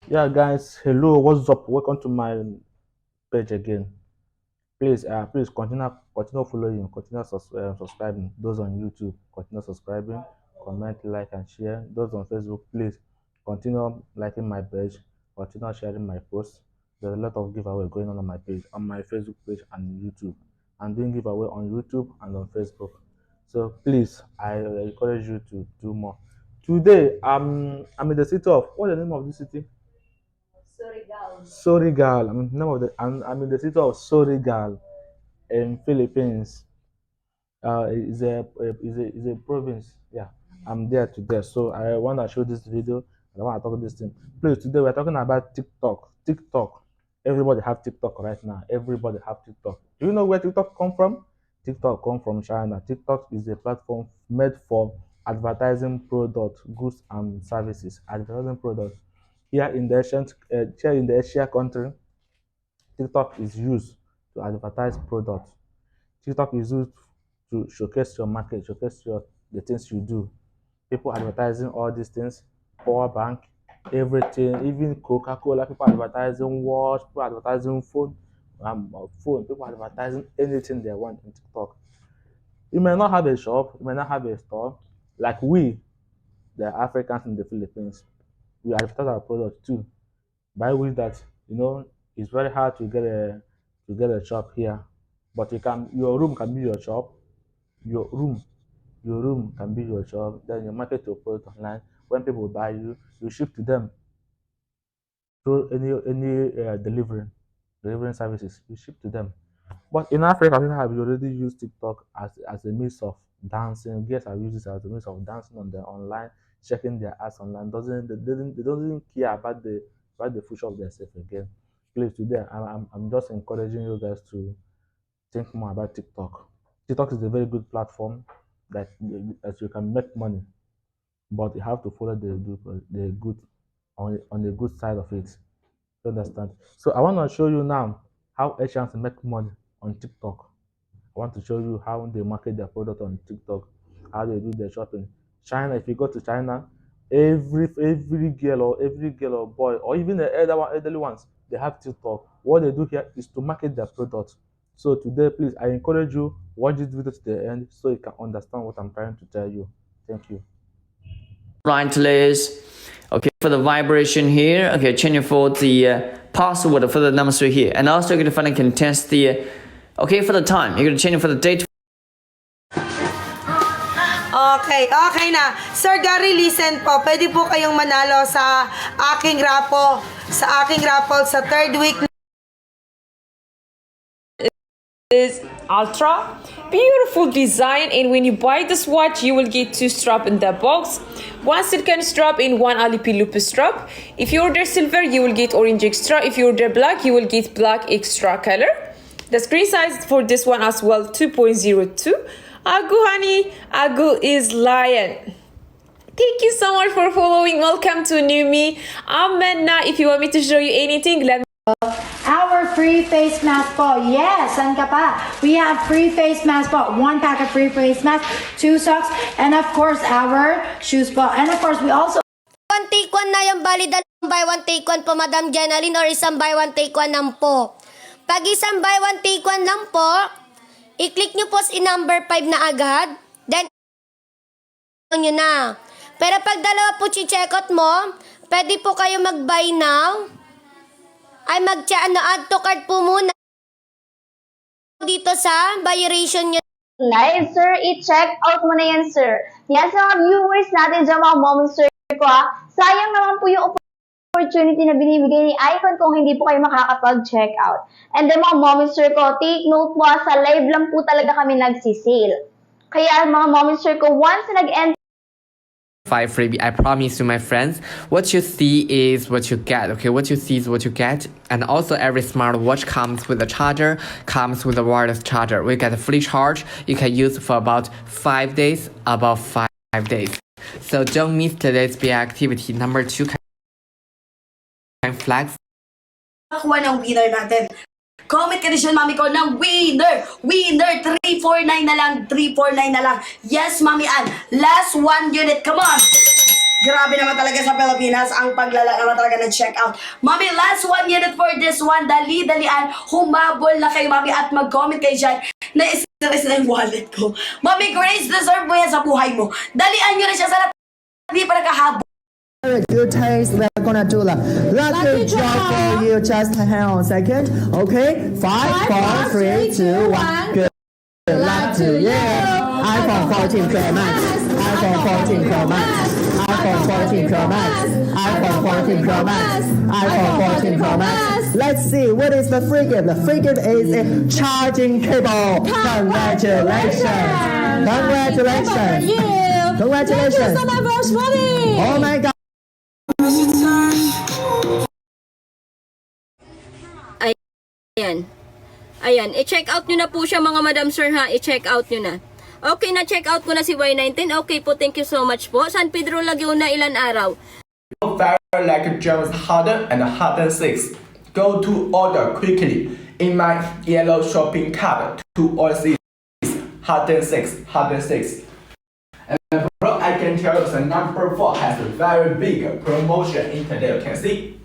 Yeah, guys, hello, what's up? Welcome to my page again. Please continue following, subscribing. Those on YouTube, continue subscribing, comment, like, and share. Those on Facebook, please continue liking my page, continue sharing my posts. There's a lot of giveaway going on my page, on my Facebook page and YouTube. I'm doing giveaway on YouTube and on Facebook. So please, I encourage you to do more. Today, I'm in the city of what's the name of this city? Surigao. I'm in the city of Surigao in Philippines. Is a province. Yeah, I'm there today. So I want to show this video. I want to talk this thing. Please, today we're talking about TikTok. TikTok. Everybody have TikTok right now. Everybody have TikTok. Do you know where TikTok come from? TikTok come from China. TikTok is a platform made for advertising product, goods and services. Advertising product. Here in the Asia country, TikTok is used to advertise products. TikTok is used to showcase your market, showcase the things you do. People advertising all these things, power bank, everything, even Coca-Cola, people advertising watch, people advertising phone, people advertising anything they want in TikTok. You may not have a shop, you may not have a store, like we, the Africans in the Philippines, we advertise our products too. By which that it's very hard to get a shop here, but your room can be your shop. Your room your room can be your shop. Then you market your product online. When people buy you ship to them through any delivering services. You ship to them. But in Africa, people have already used TikTok as a means of dancing. Guests have used it as a means of dancing on their online, checking their ads online. They don't care about the future of themselves again. Please, today I'm just encouraging you guys to think more about TikTok. TikTok is a very good platform that you can make money, but you have to follow the good on the good side of it. You understand? So I want to show you now how Asians make money on TikTok. I want to show you how they market their product on TikTok, how they do their shopping. China, if you go to China, every girl or boy or even the elderly ones, they have TikTok. What they do here is to market their product. So today, please, I encourage you watch this video to the end so you can understand what I'm trying to tell you. Thank you. Right list. Okay, for the vibration here, okay, change it for the password for the numbers right here. And also you're gonna find contest the okay for the time. You're gonna change it for the date. Okay, okay na. Sir Gary, listen po. Pwede po kayong manalo sa aking raffle sa third week is ultra beautiful design, and when you buy this watch you will get 2 strap in the box, 1 silken strap and 1 Alipi loop strap. If you order silver you will get orange extra. If you order black you will get black extra color. The screen size for this one as well 2.02. Agu honey, Agu is lion. Thank you so much for following. Welcome to New Me. I'm Menna. If you want me to show you anything, let me. Our free face mask po. Yes, saan ka pa? We have free face mask po. 1 pack of free face mask, 2 socks, and of course our shoes po. And of course we also One take one na yung bali dalawang buy one take one po, Madam Jenaline, or isang buy one take one lang po. Pag isang buy one take one lang po, i-click nyo po si number 5 na agad, then nyo na. Pero pag dalawa po check out mo, pwede po kayo mag-buy now, ay add to cart po muna dito sa valuation nyo. Live, sir. I-check out mo na yan, sir. Yan sa mga viewers natin dyan, mga moments, sir ko, ha. Sayang naman po yung opportunity na binibigay ni Icon kung hindi po kayo makakapag-check out. And then, mga moments, sir ko, take note po, sa live lang po talaga kami nagsisale. Kaya, mga moments, sir ko, once na nag-end 5 freebie. I promise you, my friends, what you see is what you get. Okay, what you see is what you get. And also every smartwatch comes with a charger, comes with a wireless charger. We get a free charge. You can use for about 5 days, about 5 days. So don't miss today's big activity. Number 2, can flex. nakuha ng winner natin. Comment ka din mami ko, ng winner! Winner! 349 na lang, 349 na lang. Yes, Mami Ann. Last 1 unit. Come on! Grabe naman talaga sa Pilipinas ang paglala naman talaga ng checkout. Mami, last 1 minute for this one. Dali-dalian. Humabol na kayo, Mami, at mag-comment kayo dyan. Na-stress na yung wallet ko. Mami Grace, deserve mo yan sa buhay mo. Dalian nyo na siya sa hindi pa nakahabol. Good taste. We're gonna do the lucky draw for you. Just hang on a second. Okay. 5, 4, 3, 2, 1. Good luck to you. iPhone 14 Pro Max. iPhone 14 Pro Max. iPhone 14 Pro Max. iPhone 14 Pro Max. iPhone 14 Pro Max. Let's see what is the free gift. The free gift is a charging cable. Congratulations. Congratulations. Congratulations. Thank you so much, Roddy. Oh my God. Ayan, i-check out nyo na po siya mga madam sir ha, i-check out nyo na. Okay, na-check out ko na si Y19. Okay po, thank you so much po. San Pedro Laguna, ilan araw? Fire like James Harden and Harden 6. Go to order quickly in my yellow shopping cart to all series. Harden 6, Harden 6. And bro, I can tell you the number 4 has a very big promotion in today. You can see.